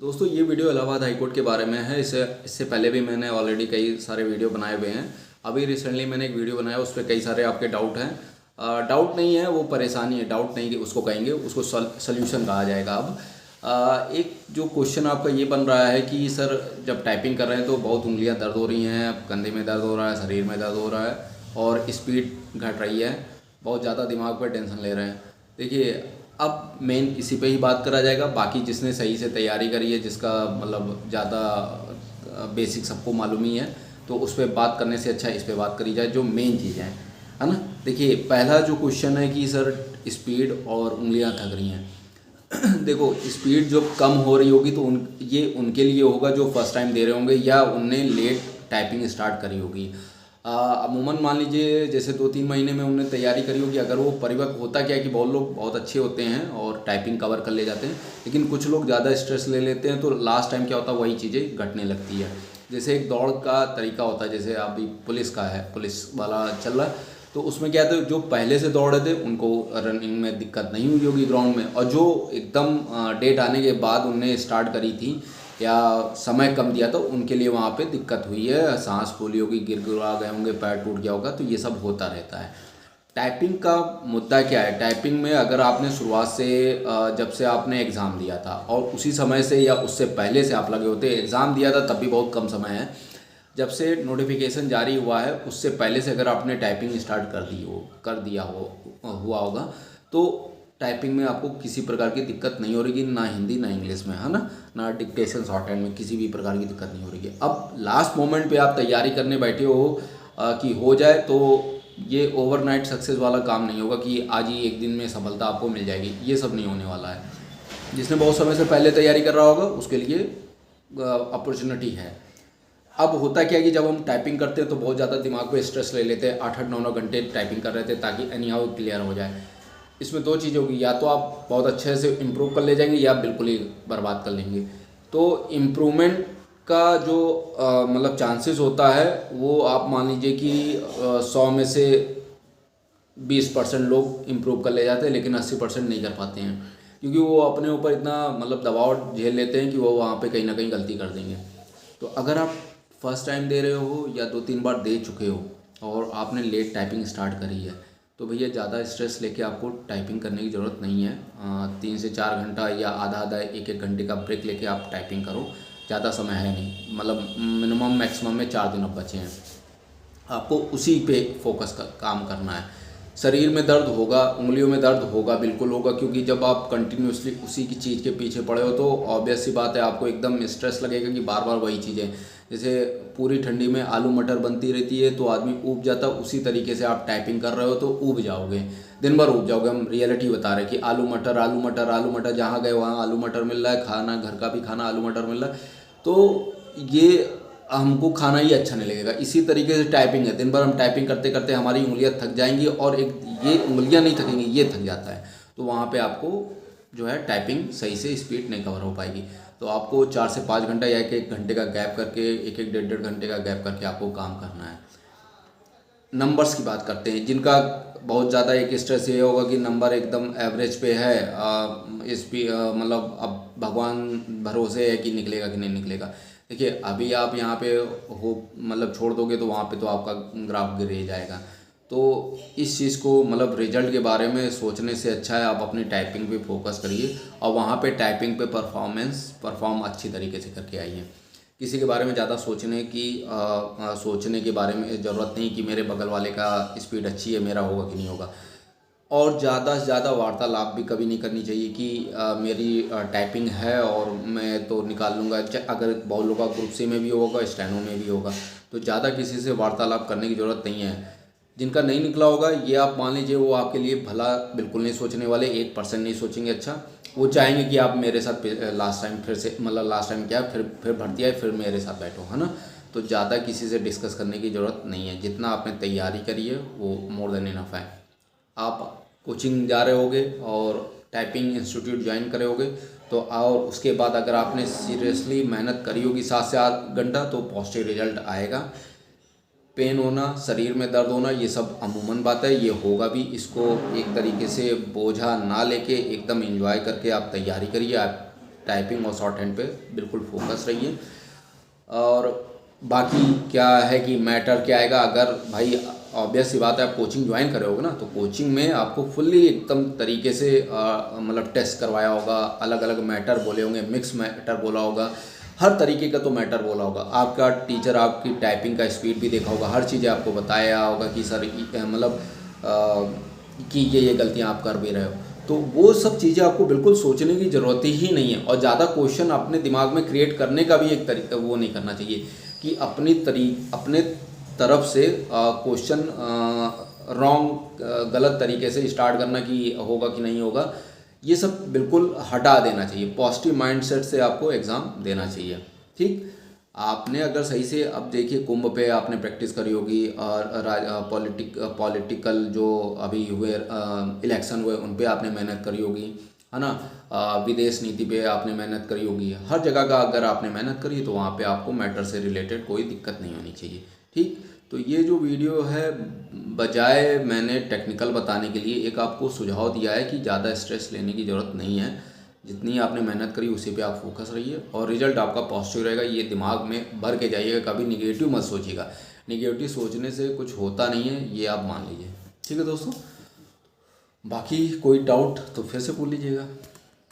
दोस्तों ये video Allahabad high court के बारे में है। इससे पहले भी मैंने ऑलरेडी कई सारे वीडियो बनाए हुए हैं। अभी रिसेंटली मैंने एक वीडियो बनाया, उस पर कई सारे आपके डाउट हैं। डाउट नहीं है, वो परेशानी है। डाउट नहीं कि उसको कहेंगे, उसको सल्यूशन कहा जाएगा। अब एक जो क्वेश्चन आपका ये बन रहा है कि सर जब टाइपिंग कर रहे हैं तो बहुत उंगलियां दर्द हो रही हैं, कंधे में दर्द हो रहा है, शरीर में दर्द हो रहा है और स्पीड घट रही है, बहुत ज़्यादा दिमाग पर टेंशन ले रहे हैं। देखिए, अब मेन इसी पे ही बात करा जाएगा। बाकी जिसने सही से तैयारी करी है, जिसका मतलब ज़्यादा बेसिक सबको मालूम ही है, तो उस पर बात करने से अच्छा इस पे बात करी जाए जो मेन चीज़ें हैं, है ना। देखिए, पहला जो क्वेश्चन है कि सर स्पीड और उंगलियां थक रही हैं। देखो, स्पीड जो कम हो रही होगी तो ये उनके लिए होगा जो फर्स्ट टाइम दे रहे होंगे या उनने लेट टाइपिंग स्टार्ट करी होगी। अमूमन मान लीजिए जैसे 2-3 महीने में उन्होंने तैयारी करी होगी, अगर वो परिपक्व होता क्या है कि बहुत लोग बहुत अच्छे होते हैं और टाइपिंग कवर कर ले जाते हैं, लेकिन कुछ लोग ज़्यादा स्ट्रेस ले लेते हैं तो लास्ट टाइम क्या होता है, वही चीज़ें घटने लगती है। जैसे एक दौड़ का तरीका होता है, जैसे अभी पुलिस का है, पुलिस वाला चल रहा है, तो उसमें क्या था, जो पहले से दौड़े थे उनको रनिंग में दिक्कत नहीं हुई होगी ग्राउंड में, और जो एकदम डेट आने के बाद उनने स्टार्ट करी थी या समय कम दिया था उनके लिए वहाँ पे दिक्कत हुई है, सांस फूली होगी, गिड़गिड़ा गए होंगे, पैर टूट गया होगा, तो ये सब होता रहता है। टाइपिंग का मुद्दा क्या है, टाइपिंग में अगर आपने शुरुआत से जब से आपने एग्ज़ाम दिया था और उसी समय से या उससे पहले से आप लगे होते, एग्ज़ाम दिया था तब भी बहुत कम समय है, जब से नोटिफिकेशन जारी हुआ है उससे पहले से अगर आपने टाइपिंग स्टार्ट कर दिया हुआ होगा, तो टाइपिंग में आपको किसी प्रकार की दिक्कत नहीं हो रही, ना हिंदी ना इंग्लिश में, है ना डिक्टेशन शॉर्ट हैंड में किसी भी प्रकार की दिक्कत नहीं हो रही है। अब लास्ट मोमेंट पे आप तैयारी करने बैठे हो कि हो जाए, तो ये ओवरनाइट सक्सेस वाला काम नहीं होगा कि आज ही एक दिन में सफलता आपको मिल जाएगी, ये सब नहीं होने वाला है। जिसने बहुत समय से पहले तैयारी कर रहा होगा उसके लिए अपॉर्चुनिटी है। अब होता क्या है कि जब हम टाइपिंग करते हैं तो बहुत ज़्यादा दिमाग पे स्ट्रेस ले लेते हैं, 8-8, 9-9 घंटे टाइपिंग कर रहे थे ताकि एनी हाउ क्लियर हो जाए। इसमें दो चीज़ होगी, या तो आप बहुत अच्छे से इम्प्रूव कर ले जाएंगे या बिल्कुल ही बर्बाद कर लेंगे। तो इम्प्रूवमेंट का जो मतलब चांसेस होता है वो आप मान लीजिए कि 100 में से 20% लोग इम्प्रूव कर ले जाते हैं, लेकिन 80% नहीं कर पाते हैं, क्योंकि वो अपने ऊपर इतना मतलब दबाव झेल लेते हैं कि वो वहाँ पे कहीं ना कहीं गलती कर देंगे। तो अगर आप फर्स्ट टाइम दे रहे हो या 2-3 बार दे चुके हो और आपने लेट टाइपिंग स्टार्ट करी है, तो भैया ज़्यादा स्ट्रेस लेके आपको टाइपिंग करने की ज़रूरत नहीं है। 3 से 4 घंटा या आधा आधा 1-1 घंटे का ब्रेक लेके आप टाइपिंग करो, ज़्यादा समय है नहीं, मतलब मिनिमम मैक्सिमम में 4 दिन अब बचे हैं, आपको उसी पे फोकस काम करना है। शरीर में दर्द होगा, उंगलियों में दर्द होगा, बिल्कुल होगा, क्योंकि जब आप कंटिन्यूसली उसी की चीज़ के पीछे पड़े हो तो ऑब्वियस सी बात है आपको एकदम स्ट्रेस लगेगा कि बार बार वही चीज़ें। जैसे पूरी ठंडी में आलू मटर बनती रहती है तो आदमी ऊब जाता है, उसी तरीके से आप टाइपिंग कर रहे हो तो ऊब जाओगे, दिन भर ऊब जाओगे। हम रियलिटी बता रहे हैं कि आलू मटर आलू मटर आलू मटर, जहाँ गए वहाँ आलू मटर मिल रहा है, खाना घर का भी खाना आलू मटर मिल रहा है, तो ये हमको खाना ही अच्छा नहीं लगेगा। इसी तरीके से टाइपिंग है, दिन भर हम टाइपिंग करते करते हमारी उंगलियां थक जाएंगी और एक ये उंगलियां नहीं थकेंगी, ये थक जाता है, तो वहाँ पे आपको जो है टाइपिंग सही से स्पीड नहीं कवर हो पाएगी। तो आपको 4 से 5 घंटा या 1-1 घंटे का गैप करके, 1-1 डेढ़-डेढ़ घंटे का गैप करके आपको काम करना है। नंबर्स की बात करते हैं, जिनका बहुत ज़्यादा एक स्ट्रेस ये होगा कि नंबर एकदम एवरेज पे है, इस पे मतलब अब भगवान भरोसे है कि निकलेगा कि नहीं निकलेगा। देखिए, अभी आप यहाँ पे हो मतलब छोड़ दोगे तो वहाँ पे तो आपका ग्राफ गिर ही जाएगा। तो इस चीज़ को मतलब रिजल्ट के बारे में सोचने से अच्छा है आप अपनी टाइपिंग पे फोकस करिए और वहाँ पे टाइपिंग पे परफॉर्म अच्छी तरीके से करके आइए। किसी के बारे में ज़्यादा सोचने के बारे में ज़रूरत नहीं कि मेरे बगल वाले का स्पीड अच्छी है, मेरा होगा कि नहीं होगा। और ज़्यादा से ज़्यादा वार्तालाप भी कभी नहीं करनी चाहिए कि मेरी टाइपिंग है और मैं तो निकाल लूँगा। अगर बहुत लोगों का ग्रुप सी में भी होगा, स्टेनो में भी होगा, तो ज़्यादा किसी से वार्तालाप करने की ज़रूरत नहीं है। जिनका नहीं निकला होगा ये आप मान लीजिए वो आपके लिए भला बिल्कुल नहीं सोचने वाले, 1% नहीं सोचेंगे अच्छा। वो चाहेंगे कि आप मेरे साथ लास्ट टाइम फिर से मतलब लास्ट टाइम क्या फिर भर्ती आए, फिर मेरे साथ बैठो, है ना। तो ज़्यादा किसी से डिस्कस करने की ज़रूरत नहीं है, जितना आपने तैयारी करी है वो मोर देन इनफ है। आप कोचिंग जा रहे होगे और टाइपिंग इंस्टीट्यूट ज्वाइन करे होगे, तो और उसके बाद अगर आपने सीरियसली मेहनत करी होगी 7 से 8 घंटा, तो पॉजिटिव रिजल्ट आएगा। पेन होना, शरीर में दर्द होना, ये सब अमूमन बात है, ये होगा भी। इसको एक तरीके से बोझा ना लेके एकदम एंजॉय करके आप तैयारी करिए, आप टाइपिंग और शॉर्ट हैंड पे बिल्कुल फोकस रहिए। और बाकी क्या है कि मैटर क्या आएगा, अगर भाई ऑब्वियस सी बात है आप कोचिंग ज्वाइन करे होगे ना, तो कोचिंग में आपको फुल्ली एकदम तरीके से मतलब टेस्ट करवाया होगा, अलग अलग मैटर बोले होंगे, मिक्स मैटर बोला होगा, हर तरीके का तो मैटर बोला होगा। आपका टीचर आपकी टाइपिंग का स्पीड भी देखा होगा, हर चीज़ें आपको बताया होगा कि सर मतलब कि ये गलतियाँ आप कर भी रहे हो। तो वो सब चीज़ें आपको बिल्कुल सोचने की ज़रूरत ही नहीं है, और ज़्यादा क्वेश्चन अपने दिमाग में क्रिएट करने का भी एक तरीका वो नहीं करना चाहिए कि अपने तरफ से क्वेश्चन रॉन्ग गलत तरीके से स्टार्ट करना कि होगा कि नहीं होगा, ये सब बिल्कुल हटा देना चाहिए। पॉजिटिव माइंडसेट से आपको एग्ज़ाम देना चाहिए। ठीक, आपने अगर सही से, अब देखिए कुंभ पे आपने प्रैक्टिस करी होगी, और पॉलिटिकल जो अभी हुए इलेक्शन हुए उन पे आपने मेहनत करी होगी, है ना, विदेश नीति पे आपने मेहनत करी होगी। हर जगह का अगर आपने मेहनत करी तो वहाँ पे आपको मैटर से रिलेटेड कोई दिक्कत नहीं होनी चाहिए। ठीक, तो ये जो वीडियो है, बजाय मैंने टेक्निकल बताने के लिए एक आपको सुझाव दिया है कि ज़्यादा स्ट्रेस लेने की ज़रूरत नहीं है, जितनी आपने मेहनत करी उसी पे आप फोकस रहिए और रिजल्ट आपका पॉजिटिव रहेगा। ये दिमाग में भर के जाइएगा, कभी निगेटिव मत सोचिएगा। निगेटिव सोचने से कुछ होता नहीं है, ये आप मान लीजिए। ठीक है दोस्तों, बाकी कोई डाउट तो फिर से पूछ लीजिएगा।